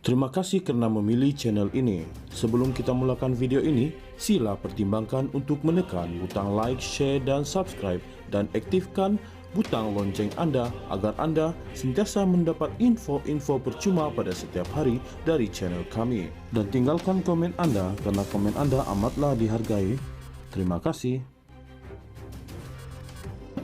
Terima kasih karena memilih channel ini. Sebelum kita mulakan video ini, sila pertimbangkan untuk menekan butang like, share, dan subscribe, dan aktifkan butang lonceng Anda agar Anda sentiasa mendapat info-info percuma pada setiap hari dari channel kami. Dan tinggalkan komen Anda karena komen Anda amatlah dihargai. Terima kasih.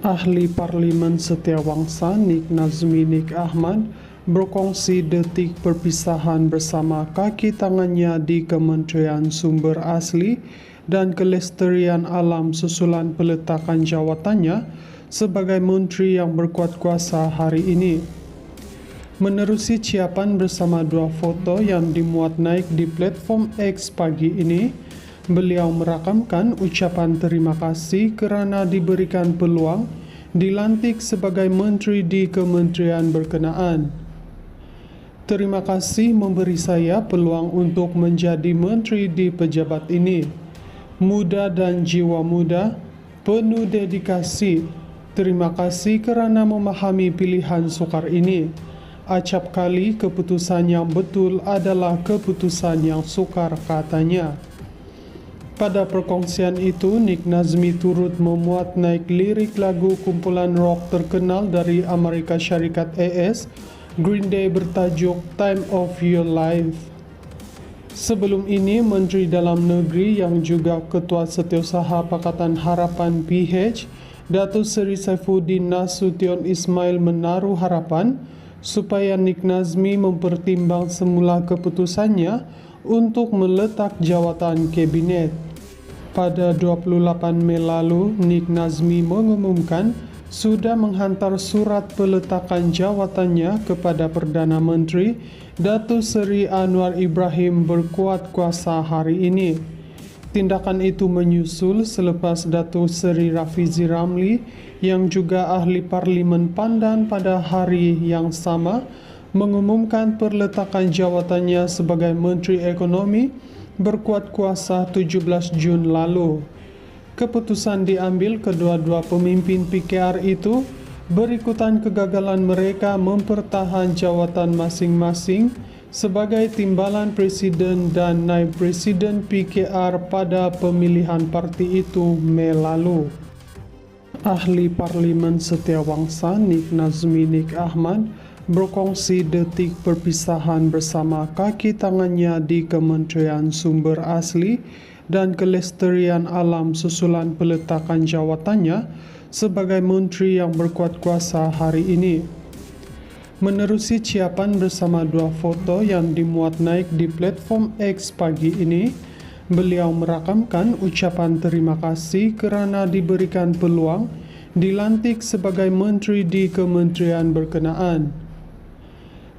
Ahli Parlimen Setiawangsa Nik Nazmi Nik Ahmad berkongsi detik perpisahan bersama kaki tangannya di Kementerian Sumber Asli dan Kelestarian Alam susulan peletakan jawatannya sebagai menteri yang berkuat kuasa hari ini. Menerusi ciapan bersama dua foto yang dimuat naik di platform X pagi ini, beliau merakamkan ucapan terima kasih kerana diberikan peluang dilantik sebagai menteri di kementerian berkenaan. Terima kasih memberi saya peluang untuk menjadi menteri di pejabat ini. Muda dan jiwa muda, penuh dedikasi. Terima kasih kerana memahami pilihan sukar ini. Acap kali keputusan yang betul adalah keputusan yang sukar, katanya. Pada perkongsian itu, Nik Nazmi turut memuat naik lirik lagu kumpulan rock terkenal dari Amerika Syarikat AS, Green Day bertajuk Time of Your Life. Sebelum ini, Menteri Dalam Negeri yang juga Ketua Setiausaha Pakatan Harapan PH, Datuk Seri Saifuddin Nasution Ismail menaruh harapan supaya Nik Nazmi mempertimbang semula keputusannya untuk meletak jawatan kabinet. Pada 28 Mei lalu, Nik Nazmi mengumumkan sudah menghantar surat peletakan jawatannya kepada Perdana Menteri Datuk Seri Anwar Ibrahim berkuat kuasa hari ini. Tindakan itu menyusul selepas Datuk Seri Rafizi Ramli yang juga ahli Parlimen Pandan pada hari yang sama mengumumkan perletakan jawatannya sebagai Menteri Ekonomi berkuat kuasa 17 Jun lalu. Keputusan diambil kedua-dua pemimpin PKR itu berikutan kegagalan mereka mempertahan jawatan masing-masing sebagai timbalan Presiden dan Naib Presiden PKR pada pemilihan parti itu Mei lalu. Ahli Parlimen Setiawangsa Nik Nazmi Nik Ahmad berkongsi detik perpisahan bersama kaki tangannya di Kementerian Sumber Asli dan Kelestarian Alam susulan peletakan jawatannya sebagai menteri yang berkuat kuasa hari ini. Menerusi ciapan bersama dua foto yang dimuat naik di platform X pagi ini, beliau merakamkan ucapan terima kasih kerana diberikan peluang dilantik sebagai menteri di kementerian berkenaan.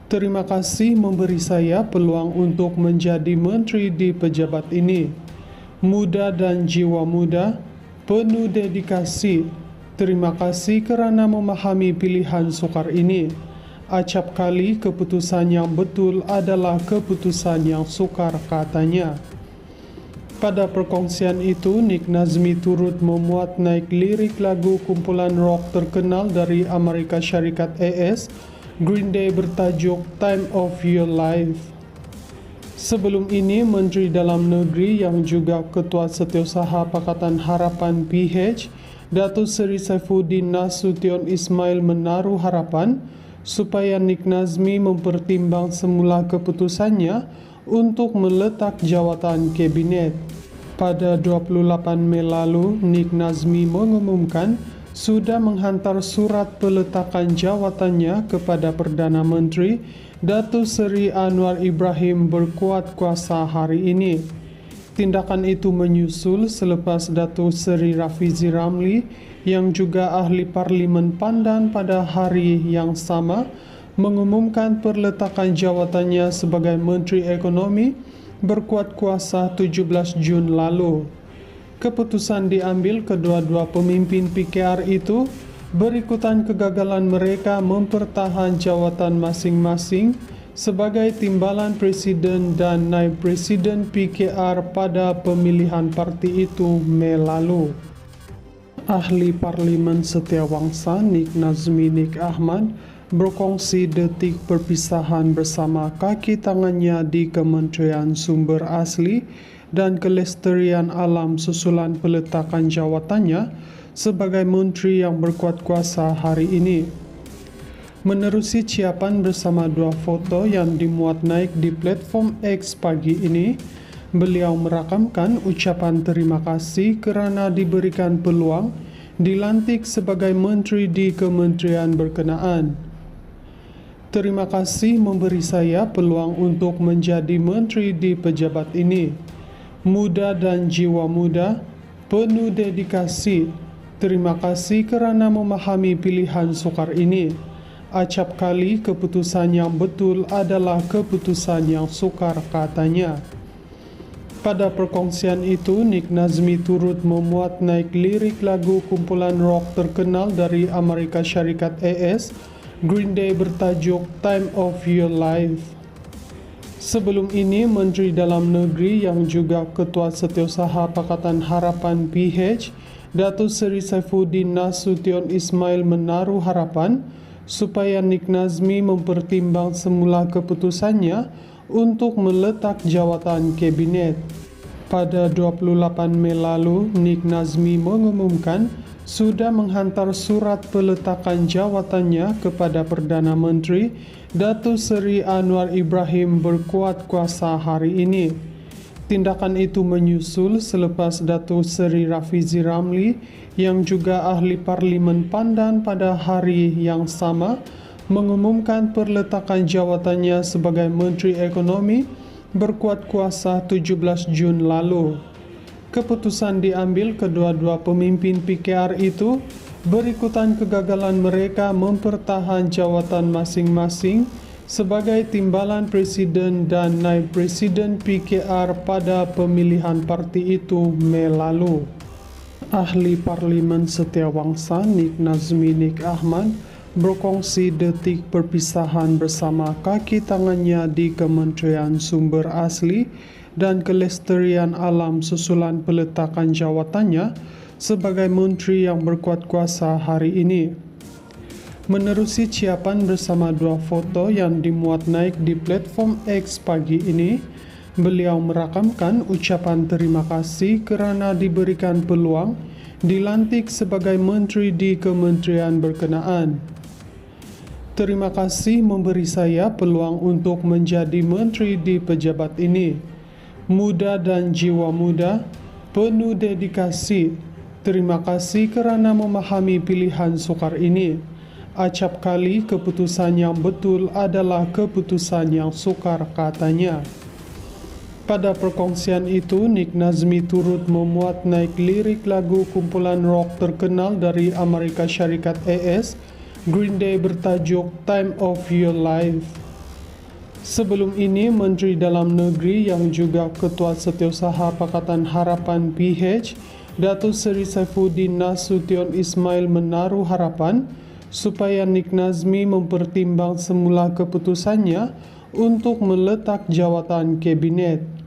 Terima kasih memberi saya peluang untuk menjadi menteri di pejabat ini. Muda dan jiwa muda, penuh dedikasi. Terima kasih kerana memahami pilihan sukar ini. Acap kali keputusan yang betul adalah keputusan yang sukar, katanya. Pada perkongsian itu, Nik Nazmi turut memuat naik lirik lagu kumpulan rock terkenal dari Amerika Syarikat AS, Green Day bertajuk Time of Your Life. Sebelum ini, Menteri Dalam Negeri yang juga Ketua Setiausaha Pakatan Harapan PH, Datuk Seri Saifuddin Nasution Ismail menaruh harapan supaya Nik Nazmi mempertimbang semula keputusannya untuk meletak jawatan kabinet. Pada 28 Mei lalu, Nik Nazmi mengumumkan sudah menghantar surat peletakan jawatannya kepada Perdana Menteri Datuk Seri Anwar Ibrahim berkuat kuasa hari ini. Tindakan itu menyusul selepas Datuk Seri Rafizi Ramli yang juga ahli Parlimen Pandan pada hari yang sama mengumumkan perletakan jawatannya sebagai Menteri Ekonomi berkuat kuasa 17 Jun lalu. Keputusan diambil kedua-dua pemimpin PKR itu berikutan kegagalan mereka mempertahan jawatan masing-masing sebagai timbalan Presiden dan Naib Presiden PKR pada pemilihan parti itu Mei lalu. Ahli Parlimen Setiawangsa Nik Nazmi Nik Ahmad berkongsi detik perpisahan bersama kaki tangannya di Kementerian Sumber Asli dan Kelestarian Alam susulan peletakan jawatannya sebagai menteri yang berkuat kuasa hari ini. Menerusi ciapan bersama dua foto yang dimuat naik di platform X pagi ini, beliau merakamkan ucapan terima kasih kerana diberikan peluang dilantik sebagai menteri di kementerian berkenaan. Terima kasih memberi saya peluang untuk menjadi menteri di pejabat ini. Muda dan jiwa muda, penuh dedikasi. Terima kasih kerana memahami pilihan sukar ini. Acap kali keputusan yang betul adalah keputusan yang sukar, katanya. Pada perkongsian itu, Nick Nazmi turut memuat naik lirik lagu kumpulan rock terkenal dari Amerika Syarikat AS, Green Day bertajuk Time of Your Life. Sebelum ini, Menteri Dalam Negeri yang juga Ketua Setiausaha Pakatan Harapan PH, Datuk Seri Saifuddin Nasution Ismail menaruh harapan supaya Nick Nazmi mempertimbang semula keputusannya untuk meletak jawatan kabinet. Pada 28 Mei lalu, Nick Nazmi mengumumkan sudah menghantar surat peletakan jawatannya kepada Perdana Menteri Datuk Seri Anwar Ibrahim berkuat kuasa hari ini. Tindakan itu menyusul selepas Datuk Seri Rafizi Ramli yang juga ahli Parlimen Pandan pada hari yang sama mengumumkan perletakan jawatannya sebagai Menteri Ekonomi berkuat kuasa 17 Jun lalu. Keputusan diambil kedua-dua pemimpin PKR itu berikutan kegagalan mereka mempertahan jawatan masing-masing sebagai timbalan Presiden dan Naib Presiden PKR pada pemilihan parti itu Mei lalu. Ahli Parlimen Setiawangsa Nick Nazmi Nik Ahmad berkongsi detik perpisahan bersama kaki tangannya di Kementerian Sumber Asli dan Kelestarian Alam susulan peletakan jawatannya sebagai menteri yang berkuat kuasa hari ini. Menerusi ciapan bersama dua foto yang dimuat naik di platform X pagi ini, beliau merakamkan ucapan terima kasih kerana diberikan peluang dilantik sebagai menteri di kementerian berkenaan. Terima kasih memberi saya peluang untuk menjadi menteri di pejabat ini. Muda dan jiwa muda, penuh dedikasi. Terima kasih kerana memahami pilihan sukar ini. Acap kali keputusan yang betul adalah keputusan yang sukar, katanya. Pada perkongsian itu, Nick Nazmi turut memuat naik lirik lagu kumpulan rock terkenal dari Amerika Syarikat AS, Green Day bertajuk Time of Your Life. Sebelum ini, Menteri Dalam Negeri yang juga Ketua Setiausaha Pakatan Harapan PH, Datuk Seri Saifuddin Nasution Ismail menaruh harapan supaya Nick Nazmi mempertimbang semula keputusannya untuk meletak jawatan kabinet.